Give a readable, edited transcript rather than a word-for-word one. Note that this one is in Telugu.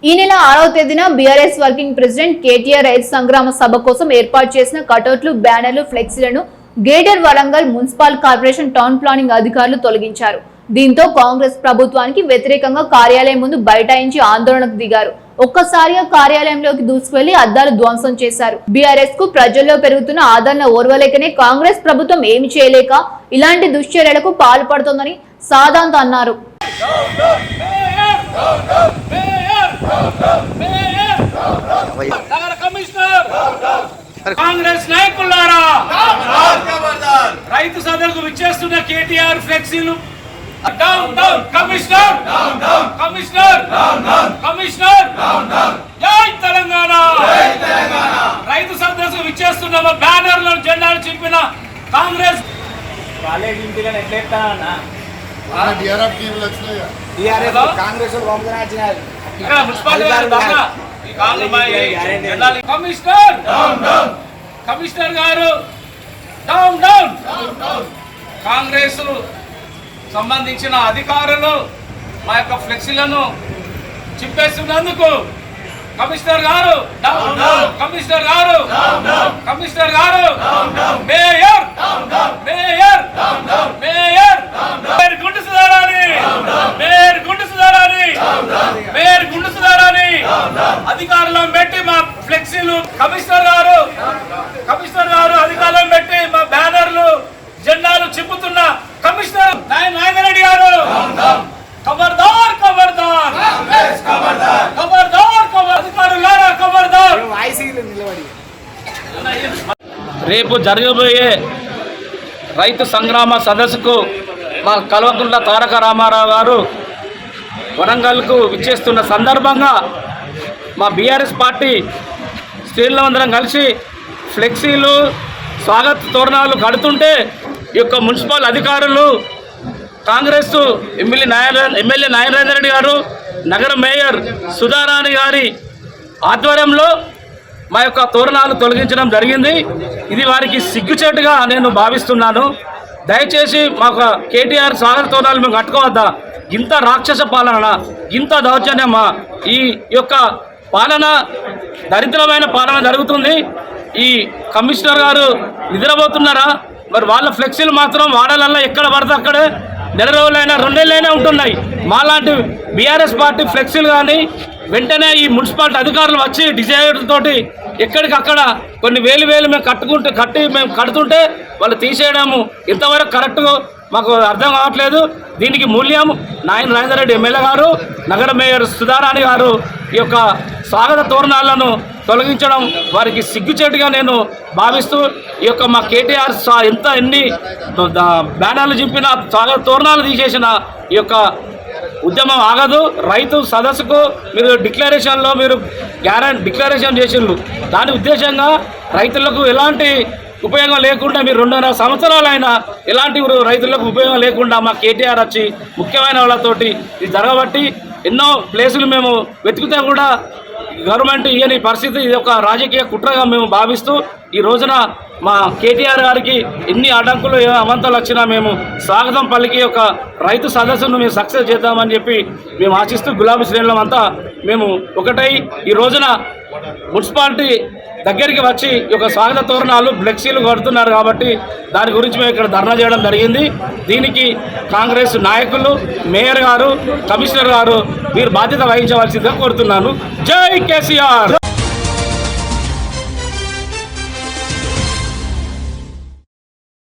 ఈ నెల 6వ తేదీన బీఆర్ఎస్ వర్కింగ్ ప్రెసిడెంట్ కేటీఆర్ రైతు సంగ్రామ సభ కోసం ఏర్పాటు చేసిన కటౌట్లు, బ్యానర్లు, ఫ్లెక్సీలను greater Warangal municipal corporation town planning అధికారులు తొలగించారు. దీంతో కాంగ్రెస్ ప్రభుత్వానికి వ్యతిరేకంగా కార్యాలయం ముందు బైఠాయించి ఆందోళనకు దిగారు. ఒక్కసారిగా కార్యాలయంలోకి దూసుకువెళ్లి అద్దాలు ధ్వంసం చేశారు. బీఆర్ఎస్ కు ప్రజల్లో పెరుగుతున్న ఆదరణ ఓర్వలేకనే కాంగ్రెస్ ప్రభుత్వం ఏమి చేయలేక ఇలాంటి దుశ్చర్యలకు పాల్పడుతోందని సాదాంత్ అన్నారు. కాంగ్రెస్ నాయకులారా, రైతు సదలకు విచ్చేస్తున్న కేటీఆర్ ఫ్లెక్సీలు down down, commissioner commissioner commissioner, జై తెలంగాణ. రైతు సదస్సు విచ్చేస్తున్న బ్యానర్లను, జెండాలు చింపిన కాంగ్రెస్ కమిషనర్ గారు డౌన్ డౌన్. కాంగ్రెస్ సంబంధించిన అధికారులు మా యొక్క ఫ్లెక్సీలను చింపేస్తున్నందుకు కమిషనర్ గారు డౌన్ డౌన్, కమిషనర్ గారు కమిషనర్ గారు, మేయర్ మేయర్ మేయర్ మేయర్ గుండు సుధారాణి, మేయర్ గుండు సుధారాణి, మేయర్ గుండు సుధారాణి అధికారులను పెట్టి మా ఫ్లెక్సీలు, కమిషనర్ గారు అధికారులను పెట్టి మా బ్యానర్లు, జెండాలు చింపుతున్న కమిషనర్ నాయనరెడ్డి గారు ఖబర్దార్ ఖబర్దార్ ఖబర్దార్ ఖబర్దార్, అధికారులారా ఖబర్దార్. రేపు జరగబోయే రైతు సంగ్రామ సదస్సుకు మా కల్వకుంట్ల తారక రామారావు గారు వరంగల్కు విచ్చేస్తున్న సందర్భంగా మా బీఆర్ఎస్ పార్టీ శ్రేణులందరం కలిసి ఫ్లెక్సీలు, స్వాగత తోరణాలు కడుతుంటే ఈ యొక్క మున్సిపల్ అధికారులు, కాంగ్రెస్ ఎమ్మెల్యే నారాయణ రెడ్డి గారు, నగర మేయర్ సుధారాణి గారి ఆధ్వర్యంలో మా యొక్క తోరణాలు తొలగించడం జరిగింది. ఇది వారికి సిగ్గుచేటుగా నేను భావిస్తున్నాను. దయచేసి మాకు కేటీఆర్ స్వాగత తోరణాలు మేము కట్టుకోవద్దా? ఇంత రాక్షస పాలన, ఇంత దౌర్జన్యమా? ఈ యొక్క పాలన దరిద్రమైన పాలన జరుగుతుంది. ఈ కమిషనర్ గారు నిద్రపోతున్నారా? మరి వాళ్ళ ఫ్లెక్సీలు మాత్రం వాడాలన్నా ఎక్కడ పడితే అక్కడే నెల రోజులైనా 2 నెలలైనా ఉంటున్నాయి. మాలాంటి బీఆర్ఎస్ పార్టీ ఫ్లెక్సీలు కానీ వెంటనే ఈ మున్సిపాలిటీ అధికారులు వచ్చి డిజైర్ తోటి ఎక్కడికక్కడ కొన్ని వేలు మేము కడుతుంటే వాళ్ళు తీసేయడము ఇంతవరకు కరెక్ట్గా మాకు అర్థం కావట్లేదు. దీనికి మూల్యం నారాయణ రెడ్డి ఎమ్మెల్యే గారు, నగర మేయర్ సుధారాణి గారు ఈ యొక్క స్వాగత తోరణాలను తొలగించడం వారికి సిగ్గుచేటుగా నేను భావిస్తూ, ఈ యొక్క మా కేటీఆర్ ఎన్ని బ్యానర్లు చింపిన, స్వాగత తోరణాలు తీసేసిన ఈ యొక్క ఉద్యమం ఆగదు. రైతు సదస్సుకు మీరు డిక్లరేషన్లో డిక్లరేషన్ చేసిండ్రు. దాని ఉద్దేశంగా రైతులకు ఎలాంటి ఉపయోగం లేకుండా మీరు 2.5 సంవత్సరాలైనా ఎలాంటి రైతులకు ఉపయోగం లేకుండా మా కేటీఆర్ వచ్చి ముఖ్యమైన వాళ్ళతోటి ఇది జరగబట్టి ఎన్నో ప్లేసులు మేము వెతుకుతే కూడా గవర్నమెంట్ ఇయ్యని పరిస్థితి. ఇది ఒక రాజకీయ కుట్రగా మేము భావిస్తూ ఈ రోజున మా కేటీఆర్ గారికి ఎన్ని అడ్డంకులు అవంతలు వచ్చినా మేము స్వాగతం పలికి ఒక రైతు సదస్సును మేము సక్సెస్ చేద్దామని చెప్పి మేము ఆశిస్తూ గులాబీ శ్రేణులం అంతా మేము ఒకటై ఈ రోజున మున్సిపాలిటీ దగ్గరికి వచ్చి ఈ యొక్క స్వాగత తోరణాలు, ఫ్లెక్సీలు కడుతున్నారు కాబట్టి దాని గురించి మేము ఇక్కడ ధర్నా చేయడం జరిగింది. దీనికి కాంగ్రెస్ నాయకులు, మేయర్ గారు, కమిషనర్ గారు మీరు బాధ్యత వహించవలసిందిగా కోరుతున్నాను. జై కేసీఆర్.